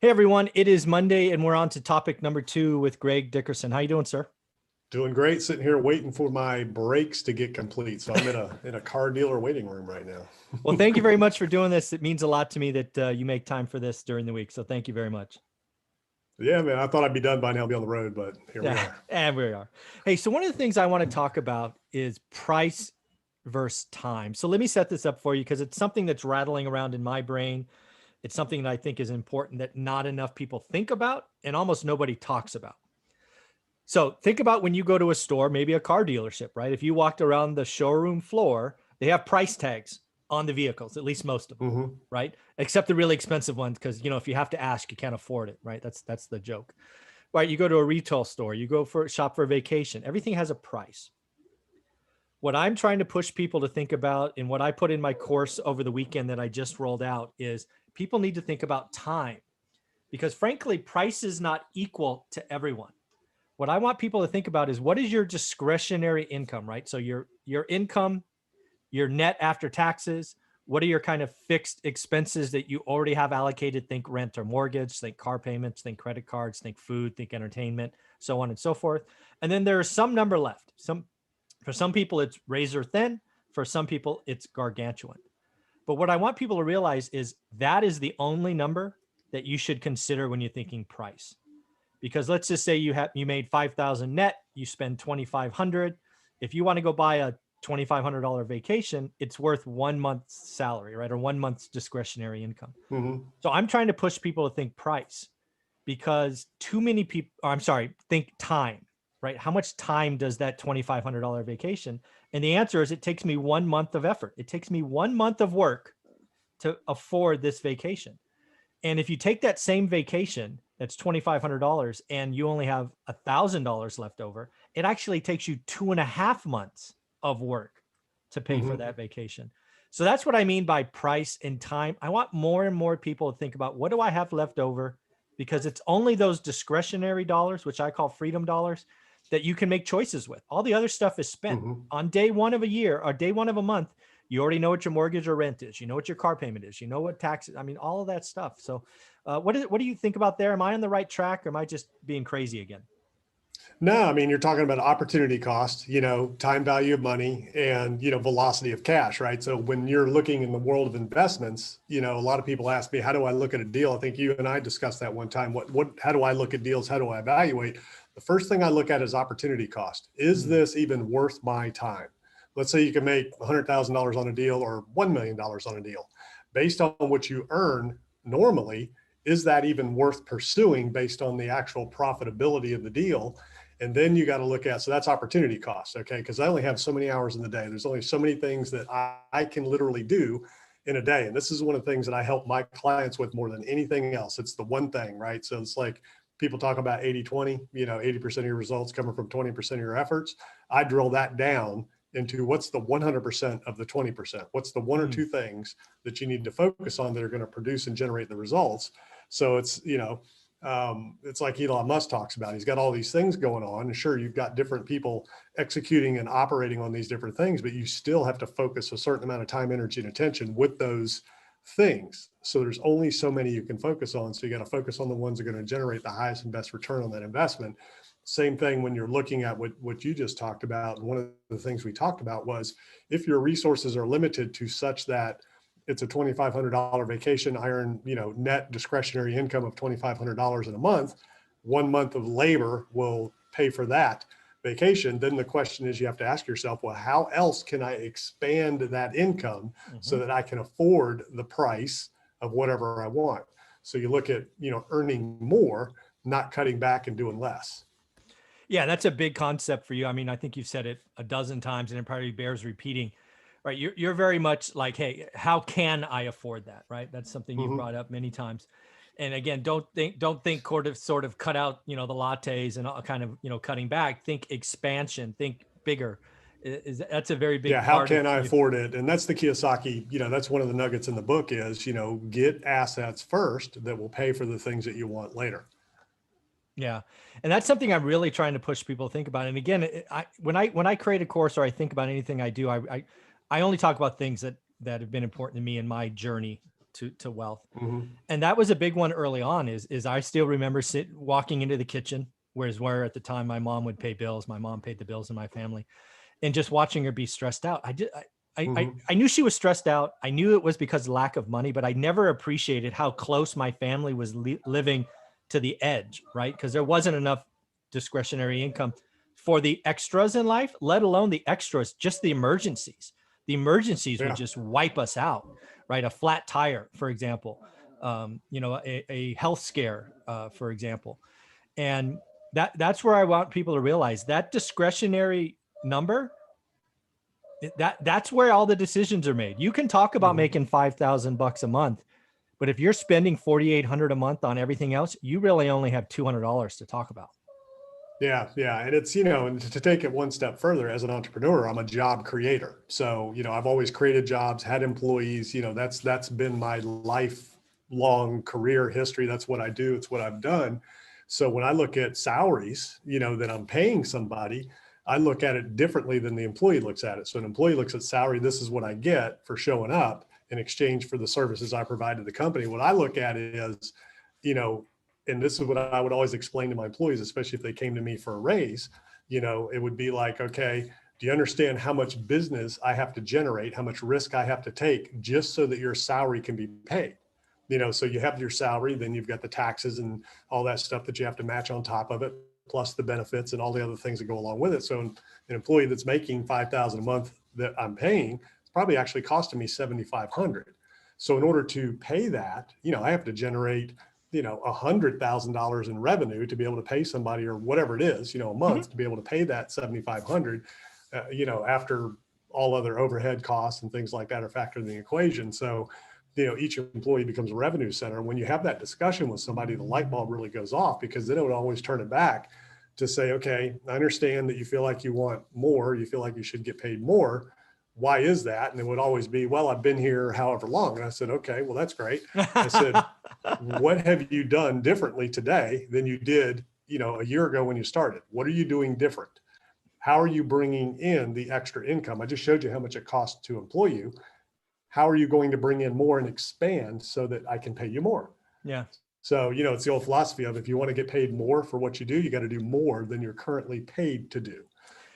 Hey everyone, it is Monday and we're on to topic number 2 with Greg Dickerson. How you doing, sir? Doing great. Sitting here waiting for my brakes to get complete. So I'm in a car dealer waiting room right now. Well, thank you very much for doing this. It means a lot to me that you make time for this during the week. So thank you very much. Yeah, man. I thought I'd be done by now, be on the road, but here we Yeah, are. and we are. Hey, so one of the things I want to talk about is price versus time. So let me set this up for you because it's something that's rattling around in my brain. It's something that I think is important that not enough people think about and almost nobody talks about. So think about when you go to a store, maybe a car dealership, right? If you walked around the showroom floor, they have price tags on the vehicles, at least most of them, right? Except the really expensive ones, because if you have to ask, you can't afford it, right? That's the joke. Right? You go to a retail store, you go for shop for a vacation, everything has a price. What I'm trying to push people to think about, and what I put in my course over the weekend that I just rolled out, is people need to think about time, because frankly, price is not equal to everyone. What I want people to think about is, what is your discretionary income, right? So your income, your net after taxes, what are your kind of fixed expenses that you already have allocated? Think rent or mortgage, think car payments, think credit cards, think food, think entertainment, so on and so forth. And then there's some number left. For some people, it's razor thin. For some people, it's gargantuan. But what I want people to realize is that is the only number that you should consider when you're thinking price. Because let's just say you made 5,000 net, you spend 2,500. If you want to go buy a $2,500 vacation, it's worth 1 month's salary, right? Or 1 month's discretionary income. So I'm trying to push people to think price, because too many people, think time, right? How much time does that $2,500 vacation? And the answer is, it takes me 1 month of effort. It takes me 1 month of work to afford this vacation. And if you take that same vacation, that's $2,500, and you only have $1,000 left over, it actually takes you 2.5 months of work to pay for that vacation. So that's what I mean by price and time. I want more and more people to think about, what do I have left over? Because it's only those discretionary dollars, which I call freedom dollars, that you can make choices with. All the other stuff is spent on day one of a year or day one of a month. You already know what your mortgage or rent is. You know what your car payment is. You know what taxes. I mean, all of that stuff. So what do you think about there? Am I on the right track, or am I just being crazy again? No, I mean, you're talking about opportunity cost, time value of money, and, velocity of cash, right? So when you're looking in the world of investments, a lot of people ask me, how do I look at a deal? I think you and I discussed that one time. How do I look at deals? How do I evaluate? The first thing I look at is opportunity cost. Is this even worth my time? Let's say you can make $100,000 on a deal or $1 million on a deal. Based on what you earn normally, is that even worth pursuing based on the actual profitability of the deal? And then you got to look at, so that's opportunity cost, okay? Because I only have so many hours in the day. There's only so many things that I can literally do in a day. And this is one of the things that I help my clients with more than anything else. It's the one thing, right? So it's like people talk about 80-20, 80% of your results coming from 20% of your efforts. I drill that down into what's the 100% of the 20%. What's the one or two things that you need to focus on that are going to produce and generate the results? So it's, it's like Elon Musk talks about. He's got all these things going on, and sure, you've got different people executing and operating on these different things, but you still have to focus a certain amount of time, energy, and attention with those things. So there's only so many you can focus on. So you got to focus on the ones that are going to generate the highest and best return on that investment. Same thing when you're looking at what you just talked about. And one of the things we talked about was, if your resources are limited to such that it's a $2,500 vacation, I earn, net discretionary income of $2,500 in a month, 1 month of labor will pay for that vacation. Then the question is, you have to ask yourself, well, how else can I expand that income so that I can afford the price of whatever I want? So you look at, earning more, not cutting back and doing less. Yeah, that's a big concept for you. I mean, I think you've said it a dozen times, and it probably bears repeating. Right, you're very much like, hey, how can I afford that? Right, that's something you've brought up many times. And again, don't think sort of cut out, the lattes and all kind of, cutting back. Think expansion. Think bigger. That's a very big Yeah, how part can of I you. afford it? And that's the Kiyosaki, that's one of the nuggets in the book is, get assets first that will pay for the things that you want later. Yeah. And that's something I'm really trying to push people to think about. And again, when I create a course or I think about anything I do, I only talk about things that have been important to me in my journey to wealth. Mhm. And that was a big one early on is I still remember walking into the kitchen, where at the time my mom would pay bills. My mom paid the bills in my family, and just watching her be stressed out. Mhm. I knew she was stressed out. I knew it was because of lack of money, but I never appreciated how close my family was living to the edge, right? Because there wasn't enough discretionary income for the extras in life, let alone the extras, just the emergencies. The emergencies would Yeah. just wipe us out, right? A flat tire, for example, a health scare, for example. And that's where I want people to realize that discretionary number, that's where all the decisions are made. You can talk about Mhm. making $5,000 a month, but if you're spending 4,800 a month on everything else, you really only have $200 to talk about. Yeah, yeah. And it's, and to take it one step further, as an entrepreneur, I'm a job creator. So, I've always created jobs, had employees, that's been my lifelong career history. That's what I do. It's what I've done. So when I look at salaries, that I'm paying somebody, I look at it differently than the employee looks at it. So an employee looks at salary, this is what I get for showing up in exchange for the services I provide to the company. What I look at is, you know, and this is what I would always explain to my employees, especially if they came to me for a raise, it would be like, okay, do you understand how much business I have to generate, how much risk I have to take just so that your salary can be paid? So you have your salary, then you've got the taxes and all that stuff that you have to match on top of it, plus the benefits and all the other things that go along with it. So an employee that's making 5,000 a month that I'm paying, it's probably actually costing me 7,500. So in order to pay that, I have to generate $100,000 in revenue to be able to pay somebody, or whatever it is, a Mm-hmm. month, to be able to pay that 7,500, after all other overhead costs and things like that are factored in the equation. So, each employee becomes a revenue center. When you have that discussion with somebody, the light bulb really goes off, because then it would always turn it back to say, okay, I understand that you feel like you want more, you feel like you should get paid more. Why is that? And it would always be, well, I've been here however long. And I said, okay, well, that's great. I said, what have you done differently today than you did, a year ago when you started? What are you doing different? How are you bringing in the extra income? I just showed you how much it costs to employ you. How are you going to bring in more and expand so that I can pay you more? Yeah. So, it's the old philosophy of, if you want to get paid more for what you do, you got to do more than you're currently paid to do.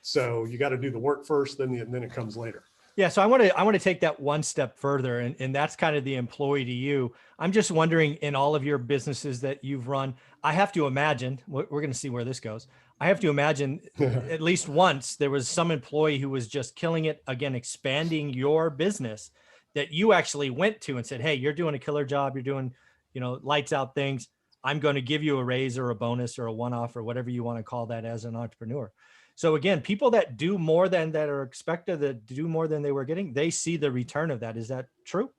So you got to do the work first, then it comes later. Yeah, so I want to take that one step further, and that's kind of the employee to you. I'm just wondering, in all of your businesses that you've run, I have to imagine, we're going to see where this goes. I have to imagine at least once there was some employee who was just killing it, again, expanding your business, that you actually went to and said, "Hey, you're doing a killer job. You're doing, lights out things. I'm going to give you a raise or a bonus or a one-off or whatever you want to call that as an entrepreneur." So again, people that do more than that are expected to do more than they were getting, they see the return of that. Is that true?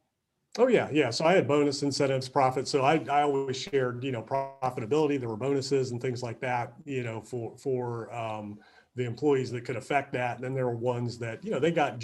Oh yeah, yeah. So I had bonus incentives, profits. So I always shared, profitability. There were bonuses and things like that, for the employees that could affect that. And then there were ones that, they got,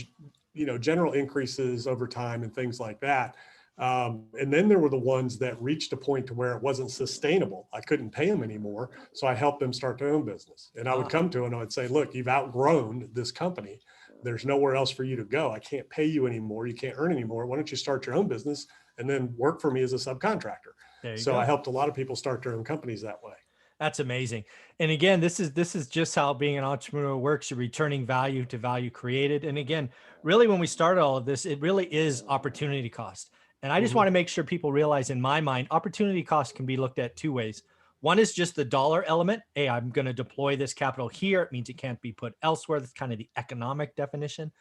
general increases over time and things like that. And then there were the ones that reached a point to where it wasn't sustainable. I couldn't pay them anymore. So I helped them start their own business. And I would Ah, come to them and I would say, look, you've outgrown this company. There's nowhere else for you to go. I can't pay you anymore. You can't earn anymore. Why don't you start your own business and then work for me as a subcontractor? there you So I go. helped a lot of people start their own companies that way. That's amazing. And again, this is just how being an entrepreneur works. You're returning value to value created. And again, really, when we started all of this, it really is opportunity cost. And I just want to Mm-hmm. make sure people realize, in my mind, opportunity cost can be looked at two ways. One is just the dollar element. Hey, I'm going to deploy this capital here. It means it can't be put elsewhere. That's kind of the economic definition.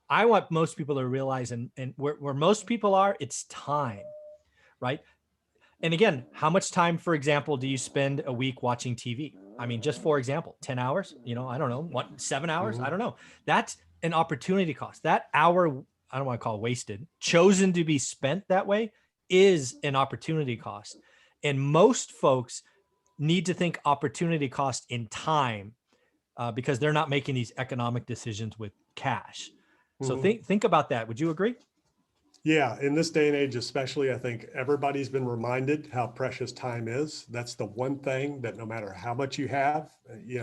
I want most people to realize, and where most people are, it's time, right? And again, how much time, for example, do you spend a week watching TV? I mean, just for example, 10 hours, I don't know, 7 hours? I Mm-hmm. don't know. That's an opportunity cost. That hour, I don't want to call it wasted, chosen to be spent that way, is an opportunity cost. And most folks need to think opportunity cost in time, because they're not making these economic decisions with cash. So Mm-hmm. think about that. Would you agree? Yeah, in this day and age, especially, I think everybody's been reminded how precious time is. That's the one thing that, no matter how much you have,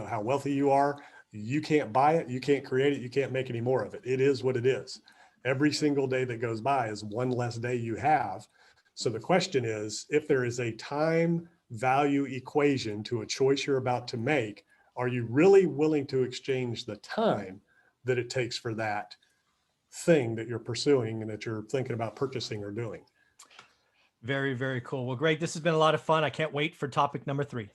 how wealthy you are, you can't buy it, you can't create it, you can't make any more of it. It is what it is. Every single day that goes by is one less day you have So the question is, if there is a time value equation to a choice you're about to make, are you really willing to exchange the time that it takes for that thing that you're pursuing and that you're thinking about purchasing or doing? Very, very cool. Well, Greg, this has been a lot of fun. I can't wait for topic number 3.